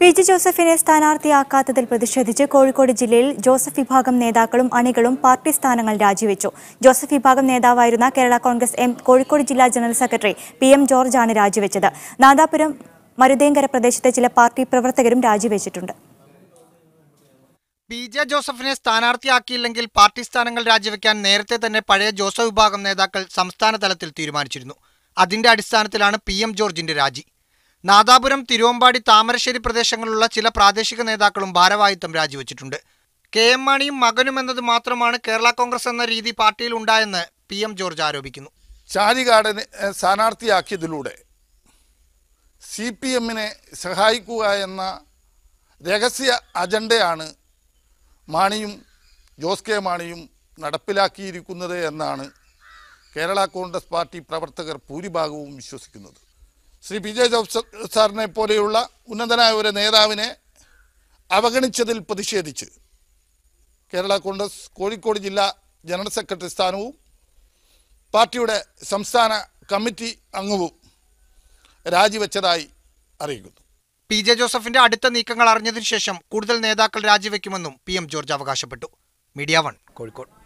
PJ. ജോസഫിനെ സ്ഥാനാർത്ഥിയാക്കാത്തതിൽ പ്രതിഷേധിച്ച് കോഴിക്കോട് ജില്ലയിൽ ജോസഫ് വിഭാഗം നേതാക്കളും അണികളും പാർട്ടി സ്ഥാനങ്ങൾ രാജിവെച്ചു. ജോസഫ് വിഭാഗം നേതാവായിരുന്ന കേരള കോൺഗ്രസ് എം കോഴിക്കോട് ജില്ലാ ജനറൽ സെക്രട്ടറി PM ജോർജാണ് രാജിവെച്ചത്. നാദാപുരം മരുതേങ്കര പ്രദേശത്തെ ചില പാർട്ടി പ്രവർത്തകരും രാജിവെച്ചിട്ടുണ്ട്. പി.ജെ. ജോസഫിനെ സ്ഥാനാർത്ഥിയാക്കിയില്ലെങ്കിൽ പാർട്ടി സ്ഥാനങ്ങൾ രാജിവെക്കാൻ നേരത്തെ തന്നെ പഴയ ജോസഫ് വിഭാഗം നേതാക്കൾ സംസ്ഥാന തലത്തിൽ തീരുമാനിച്ചിരുന്നു. അതിന്റെ അടിസ്ഥാനത്തിലാണ് PM ജോർജിന്റെ രാജി. നാദാപുരം, തിരുവമ്പാടി, താമരശ്ശേരി പ്രദേശങ്ങളിലുള്ള ചില പ്രാദേശിക നേതാക്കളും ഭാരവാഹിത്വം രാജിവെച്ചിട്ടുണ്ട്. KM മാണിയും മകനും എന്നത് മാത്രമാണ് കേരള കോൺഗ്രസ് എന്ന രീതി പാർട്ടിയിൽ ഉണ്ടായെന്ന് PM ജോർജ് ആരോപിക്കുന്നു. ഷാജികാടനെ സ്ഥാനാർത്ഥിയാക്കിയതിലൂടെ CPM-നെ സഹായിക്കുക എന്ന രഹസ്യ അജണ്ടയാണ് മാണിയും ജോസ് കെ മാണിയും നടപ്പിലാക്കിയിരിക്കുന്നത് എന്നാണ് കേരള കോൺഗ്രസ് പാർട്ടി പ്രവർത്തകർ ഭൂരിഭാഗവും വിശ്വസിക്കുന്നത്. ശ്രീ പി.ജെ. ജോസഫ് സാറിനെ പോലെയുള്ള ഉന്നതനായ ഒരു നേതാവിനെ അവഗണിച്ചതിൽ പ്രതിഷേധിച്ച് കേരള കോൺഗ്രസ് കോഴിക്കോട് ജില്ലാ ജനറൽ സെക്രട്ടറി സ്ഥാനവും പാർട്ടിയുടെ സംസ്ഥാന കമ്മിറ്റി അംഗവും രാജിവെച്ചതായി അറിയിക്കുന്നു. പി.ജെ. ജോസഫിന്റെ അടുത്ത നീക്കങ്ങൾ അറിഞ്ഞതിനു ശേഷം കൂടുതൽ നേതാക്കൾ രാജിവെക്കുമെന്നും PM ജോർജ് അവകാശപ്പെട്ടു. മീഡിയ 1 കോഴിക്കോട്.